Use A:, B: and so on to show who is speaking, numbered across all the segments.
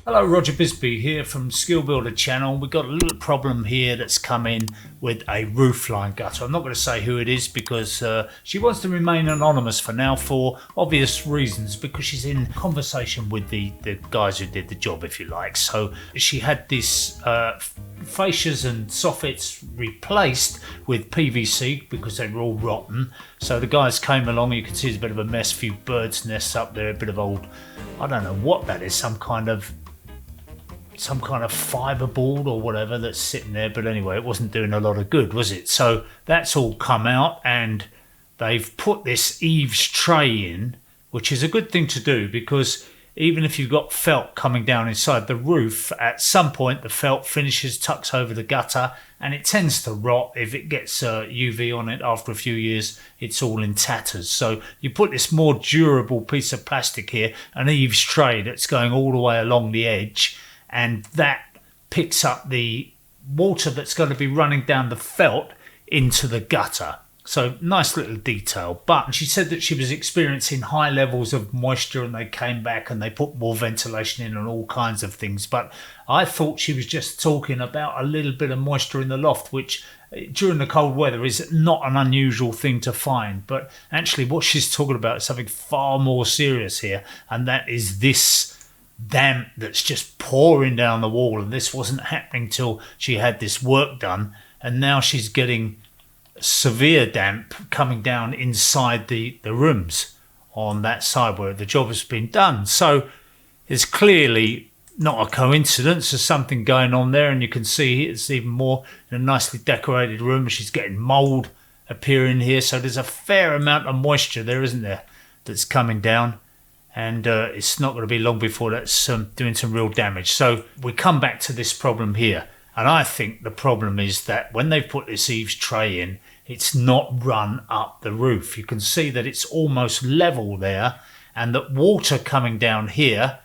A: Hello, Roger Bisbee here from Skill Builder channel. We've got a little problem here that's come in with a roofline gutter. I'm not going to say who it is because she wants to remain anonymous for now for obvious reasons, because she's in conversation with the guys who did the job, if you like. So she had this fascias and soffits replaced with PVC because they were all rotten. So the guys came along, you can see there's a bit of a mess, a few birds' nests up there, a bit of old, I don't know what that is, some kind of fiberboard or whatever that's sitting there, but anyway, it wasn't doing a lot of good, was it? So that's all come out, and they've put this eaves tray in, which is a good thing to do, because even if you've got felt coming down inside the roof, at some point the felt finishes, tucks over the gutter, and it tends to rot. If it gets UV on it after a few years, it's all in tatters. So you put this more durable piece of plastic here, an eaves tray that's going all the way along the edge, and that picks up the water that's going to be running down the felt into the gutter. So nice little detail. But she said that she was experiencing high levels of moisture, and they came back and they put more ventilation in and all kinds of things. But I thought she was just talking about a little bit of moisture in the loft, which during the cold weather is not an unusual thing to find. But actually what she's talking about is something far more serious here, and that is this damp that's just pouring down the wall. And this wasn't happening till she had this work done, and now she's getting severe damp coming down inside the rooms on that side where the job has been done. So it's clearly not a coincidence. There's something going on there, and you can see it's even more in a nicely decorated room. She's getting mold appearing here, so there's a fair amount of moisture there, isn't there, that's coming down. And it's not going to be long before that's doing some real damage. So we come back to this problem here. And I think the problem is that when they've put this eaves tray in, it's not run up the roof. You can see that it's almost level there, and that water coming down here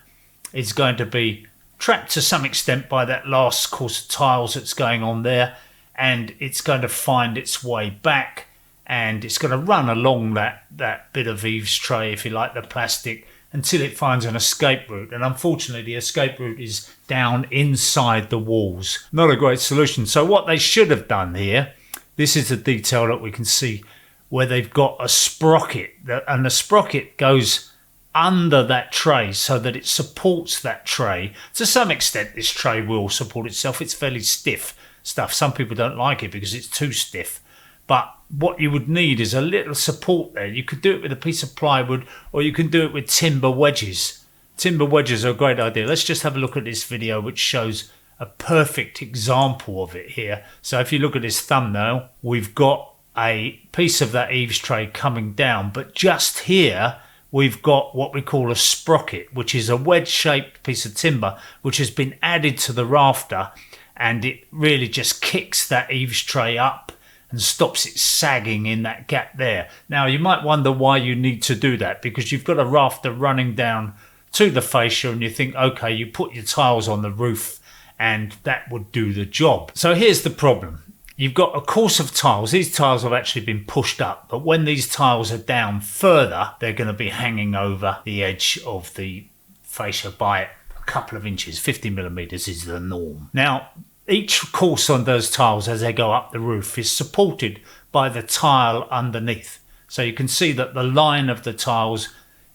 A: is going to be trapped to some extent by that last course of tiles that's going on there, and it's going to find its way back, and it's going to run along that bit of eaves tray, if you like, the plastic, until it finds an escape route. And unfortunately the escape route is down inside the walls. Not a great solution. So what they should have done here, this is the detail that we can see where they've got a sprocket, and the sprocket goes under that tray so that it supports that tray. To some extent this tray will support itself. It's fairly stiff stuff. Some people don't like it because it's too stiff. But what you would need is a little support there. You could do it with a piece of plywood, or you can do it with timber wedges. Timber wedges are a great idea. Let's just have a look at this video, which shows a perfect example of it here. So if you look at this thumbnail, we've got a piece of that eaves tray coming down, but just here we've got what we call a sprocket, which is a wedge-shaped piece of timber which has been added to the rafter, and it really just kicks that eaves tray up and stops it sagging in that gap there. Now you might wonder why you need to do that, because you've got a rafter running down to the fascia, and you think, okay, you put your tiles on the roof and that would do the job. So here's the problem. You've got a course of tiles. These tiles have actually been pushed up, but when these tiles are down further, they're going to be hanging over the edge of the fascia by a couple of inches. 50 millimeters is the norm. Now, each course on those tiles as they go up the roof is supported by the tile underneath. So you can see that the line of the tiles,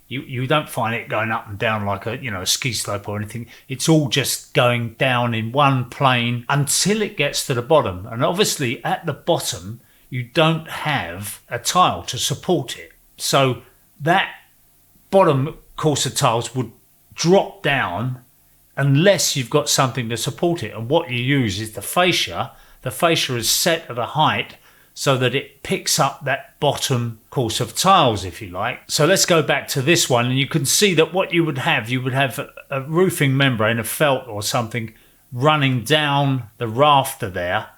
A: you don't find it going up and down like a ski slope or anything. It's all just going down in one plane until it gets to the bottom. And obviously at the bottom, you don't have a tile to support it. So that bottom course of tiles would drop down unless you've got something to support it. And what you use is the fascia. The fascia is set at a height so that it picks up that bottom course of tiles, if you like. So let's go back to this one, and you can see that what you would have a roofing membrane, a felt or something, running down the rafter there.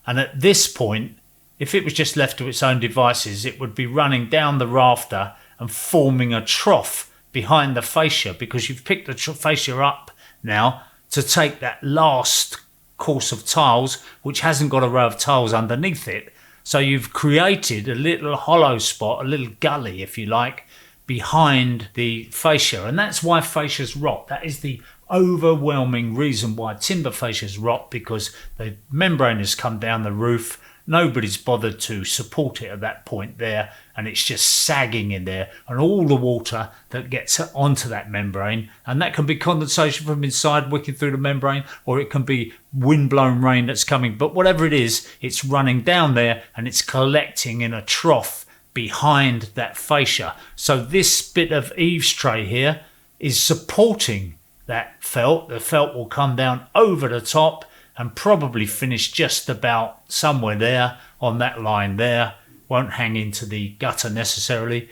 A: And at this point, if it was just left to its own devices, it would be running down the rafter and forming a trough behind the fascia, because you've picked the fascia up now to take that last course of tiles, which hasn't got a row of tiles underneath it. So you've created a little hollow spot, a little gully, if you like, behind the fascia, and that's why fascias rot. That is the overwhelming reason why timber fascias rot, because the membrane has come down the roof. Nobody's bothered to support it at that point there, and it's just sagging in there, and all the water that gets onto that membrane, and that can be condensation from inside wicking through the membrane, or it can be wind-blown rain that's coming, but whatever it is, it's running down there and it's collecting in a trough behind that fascia. So this bit of eaves tray here is supporting that felt. The felt will come down over the top and probably finish just about somewhere there on that line there. Won't hang into the gutter necessarily.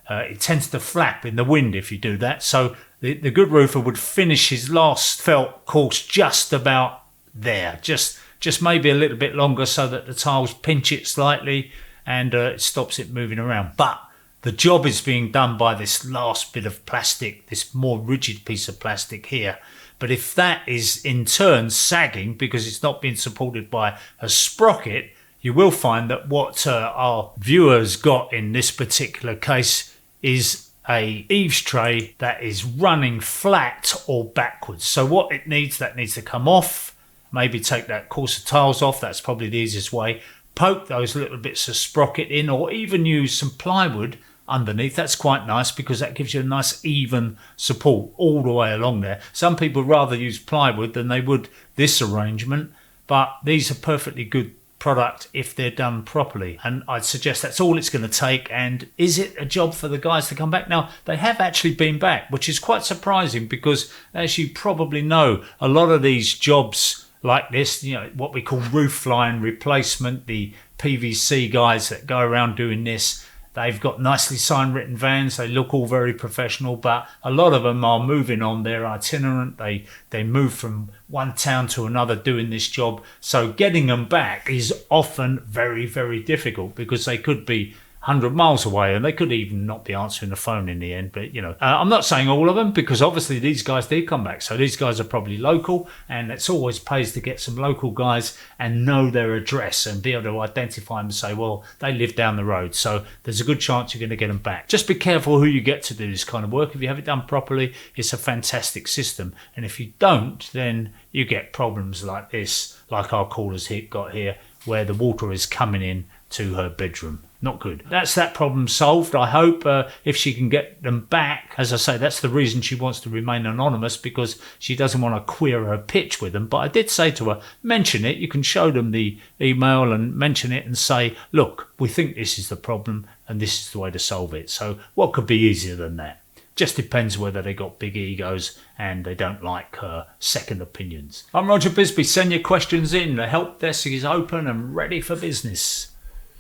A: It tends to flap in the wind if you do that. So the good roofer would finish his last felt course just about there, just maybe a little bit longer, so that the tiles pinch it slightly and it stops it moving around. But the job is being done by this last bit of plastic, this more rigid piece of plastic here. But if that is in turn sagging because it's not being supported by a sprocket, you will find that what our viewers got in this particular case is a eaves tray that is running flat or backwards. So what it needs, that needs to come off, maybe take that course of tiles off, that's probably the easiest way, poke those little bits of sprocket in, or even use some plywood underneath. That's quite nice because that gives you a nice even support all the way along there. Some people rather use plywood than they would this arrangement, but these are perfectly good product if they're done properly, and I'd suggest that's all it's going to take. And is it a job for the guys to come back? Now, they have actually been back, which is quite surprising because, as you probably know, a lot of these jobs like this, you know, what we call roof line replacement, the PVC guys that go around doing this, they've got nicely signed written vans. They look all very professional, but a lot of them are moving on. They're itinerant. They move from one town to another doing this job. So getting them back is often very, very difficult because they could be 100 miles away and they could even not be answering the phone in the end. But, you know, I'm not saying all of them, because obviously these guys did come back. So these guys are probably local, and it's always pays to get some local guys and know their address and be able to identify them and say, well, they live down the road. So there's a good chance you're going to get them back. Just be careful who you get to do this kind of work. If you have it done properly, it's a fantastic system. And if you don't, then you get problems like this, like our caller's got here, where the water is coming in to her bedroom. Not good. That's that problem solved. I hope if she can get them back. As I say, that's the reason she wants to remain anonymous, because she doesn't want to queer her pitch with them. But I did say to her, mention it. You can show them the email and mention it and say, look, we think this is the problem and this is the way to solve it. So what could be easier than that? Just depends whether they got big egos and they don't like second opinions. I'm Roger Bisbee. Send your questions in. The help desk is open and ready for business.